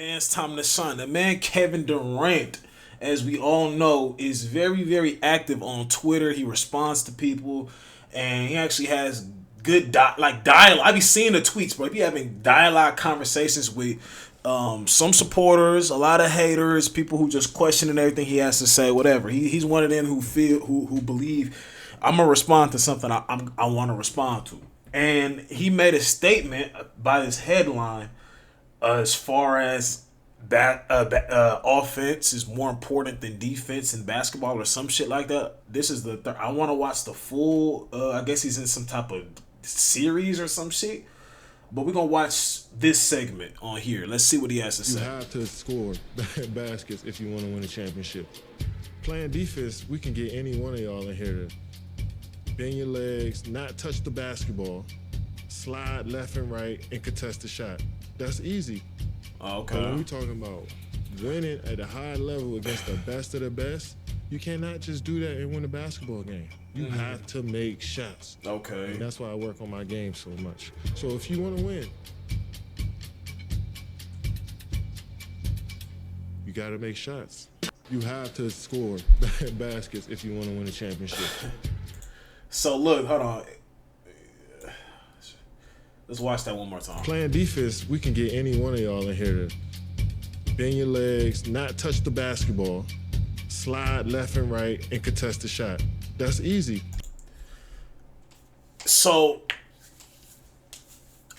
Man, it's time to shine. The man Kevin Durant, as we all know, is very, very active on Twitter. He responds to people, and he actually has good dialogue. I be seeing the tweets, bro. He be having dialogue conversations with some supporters, a lot of haters, people who just questioning everything he has to say, whatever. He's one of them who believe I'm gonna respond to something I want to respond to, and he made a statement by this headline as far as offense is more important than defense in basketball or some shit like that. This is I want to watch the full. I guess he's in some type of series or some shit. But we're gonna watch this segment on here. Let's see what he has to say. You have to score baskets if you want to win a championship. Playing defense, we can get any one of y'all in here to bend your legs, not touch the basketball, slide left and right, and contest the shot. That's easy. Okay. But when we're talking about winning at a high level against the best of the best, you cannot just do that and win a basketball game. You have to make shots. Okay. And that's why I work on my game so much. So if you want to win, you got to make shots. You have to score baskets if you want to win a championship. So look, hold on. Let's watch that one more time. Playing defense, we can get any one of y'all in here to bend your legs, not touch the basketball, slide left and right, and contest the shot. That's easy. So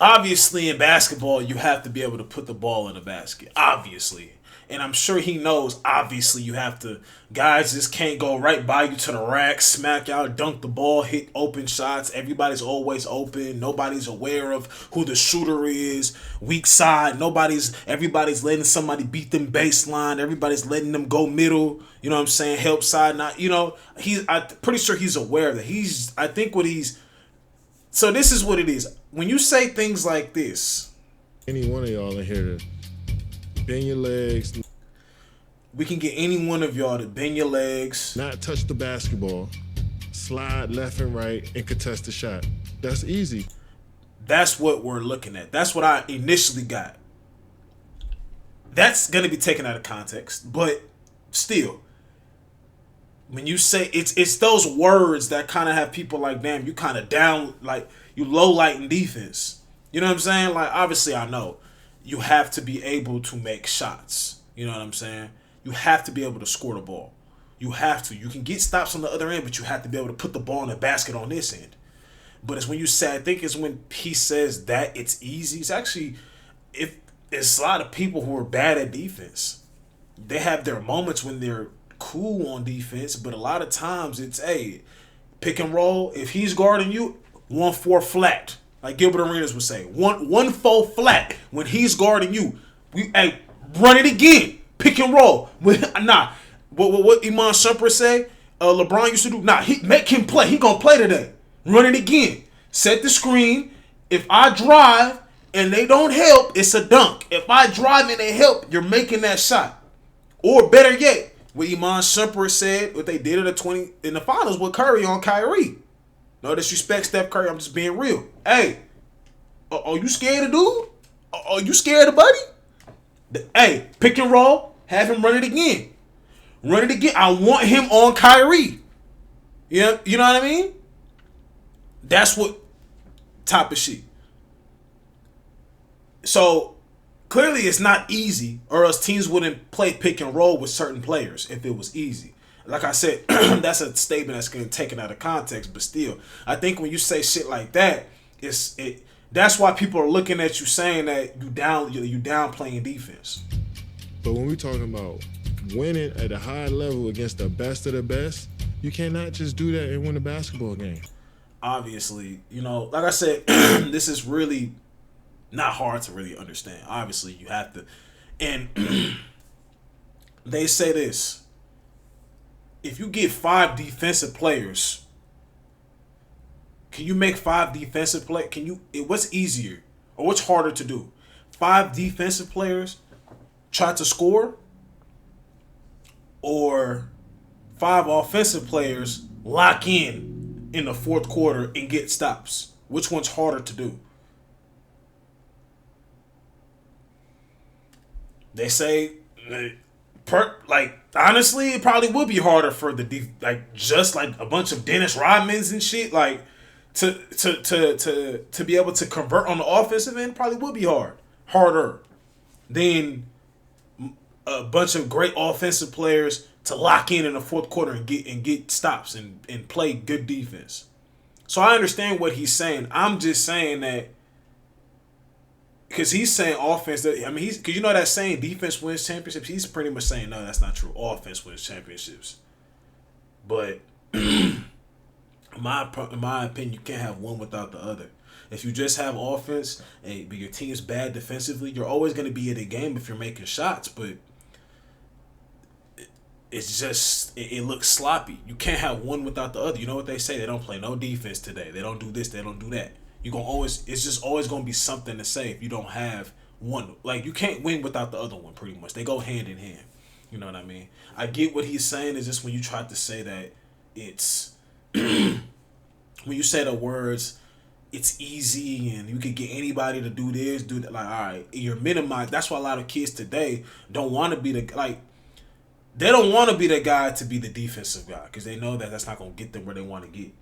obviously in basketball, you have to be able to put the ball in the basket. Obviously. And I'm sure he knows, obviously, you have to. Guys just can't go right by you to the rack, smack out, dunk the ball, hit open shots. Everybody's always open. Nobody's aware of who the shooter is. Weak side. Everybody's letting somebody beat them baseline. Everybody's letting them go middle. You know what I'm saying? Help side. Not, I'm pretty sure he's aware of that. So this is what it is. When you say things like this. Any one of y'all in here to bend your legs. We can get any one of y'all to bend your legs. Not touch the basketball. Slide left and right and contest the shot. That's easy. That's what we're looking at. That's what I initially got. That's going to be taken out of context. But still, when you say it's those words that kind of have people like, damn, you kind of down, like you low lighting defense. You know what I'm saying? Like, obviously I know you have to be able to make shots. You know what I'm saying? You have to be able to score the ball. You have to. You can get stops on the other end, but you have to be able to put the ball in the basket on this end. But it's when you say, I think it's when he says that it's easy. It's actually, if it's a lot of people who are bad at defense. They have their moments when they're cool on defense, but a lot of times it's, pick and roll. If he's guarding you, 1-4 flat. Like Gilbert Arenas would say, 1-4 flat. When he's guarding you, run it again. Pick and roll. What Iman Shumpert say? LeBron used to do. Make him play. He gonna play today. Run it again. Set the screen. If I drive and they don't help, it's a dunk. If I drive and they help, you're making that shot. Or better yet, what Iman Shumpert said, what they did in the finals with Curry on Kyrie. No disrespect, Steph Curry. I'm just being real. Hey, are you scared of dude? Are you scared of buddy? Hey, pick and roll. Have him run it again. Run it again. I want him on Kyrie. Yeah, you know what I mean? That's what type of shit. So clearly it's not easy, or else teams wouldn't play pick and roll with certain players if it was easy. Like I said, that's a statement that's going to take it out of context, but still, I think when you say shit like that, that's why people are looking at you saying that you down playing defense. But when we're talking about winning at a high level against the best of the best, you cannot just do that and win a basketball game. Obviously, like I said, this is really not hard to really understand. Obviously, you have to, and they say this. If you get 5 defensive players, can you make 5 defensive play? What's easier or what's harder to do? 5 defensive players try to score, or 5 offensive players lock in the fourth quarter and get stops? Which one's harder to do? They say, like honestly, it probably would be harder for like just like a bunch of Dennis Rodmans and shit, like to be able to convert on the offensive end. Probably would be harder than a bunch of great offensive players to lock in the fourth quarter and get stops and play good defense. So I understand what he's saying. I'm just saying that because he's saying offense. I mean, because you know that saying defense wins championships. He's pretty much saying no, that's not true. Offense wins championships. But in my opinion, you can't have one without the other. If you just have offense, but your team's bad defensively, you're always going to be in a game if you're making shots. But it's just it looks sloppy. You can't have one without the other. You know what they say? They don't play no defense today. They don't do this. They don't do that. You gonna always. It's just always gonna be something to say if you don't have one. Like you can't win without the other one. Pretty much, they go hand in hand. You know what I mean? I get what he's saying. Is just when you try to say that it's when you say the words, it's easy and you could get anybody to do this, do that. Like, all right, you're minimized. That's why a lot of kids today don't want to be the like. They don't want to be the guy to be the defensive guy because they know that that's not going to get them where they want to get.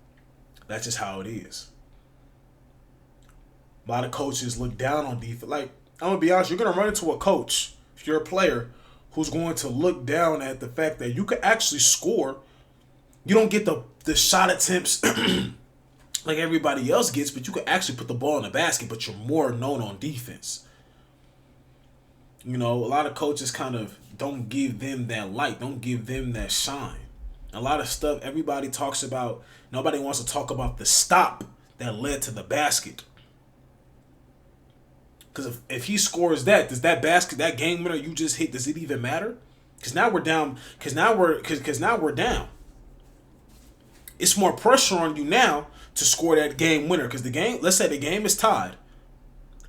That's just how it is. A lot of coaches look down on defense. Like, I'm going to be honest, you're going to run into a coach, if you're a player, who's going to look down at the fact that you could actually score. You don't get the shot attempts like everybody else gets, but you could actually put the ball in the basket, but you're more known on defense. You know, a lot of coaches kind of don't give them that light, don't give them that shine. A lot of stuff everybody talks about, nobody wants to talk about the stop that led to the basket. Because if he scores that, does that basket, that game winner you just hit, does it even matter? Because now we're down. Because now we're down. It's more pressure on you now to score that game winner. Because the game, let's say the game is tied.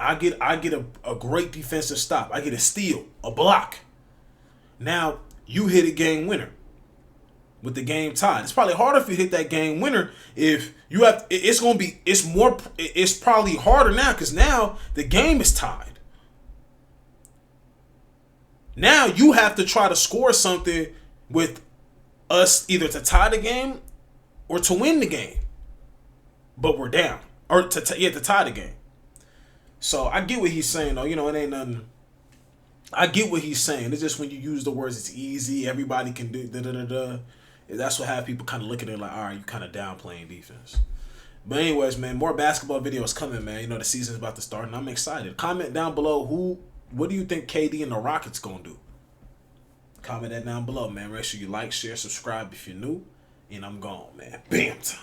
I get a great defensive stop. I get a steal, a block. Now you hit a game winner with the game tied. It's probably harder if you hit that game winner if you have. It's probably harder now because now the game is tied. Now you have to try to score something with us either to tie the game or to win the game. But we're down, or to tie the game. So I get what he's saying though. You know, it ain't nothing. I get what he's saying. It's just when you use the words, it's easy. Everybody can do da. That's what have people kind of looking at it like, all right, you kind of downplaying defense. But anyways, man, more basketball videos coming, man. You know, the season's about to start, and I'm excited. Comment down below what do you think KD and the Rockets gonna do? Comment that down below, man. Make sure you like, share, subscribe if you're new. And I'm gone, man. Bam time.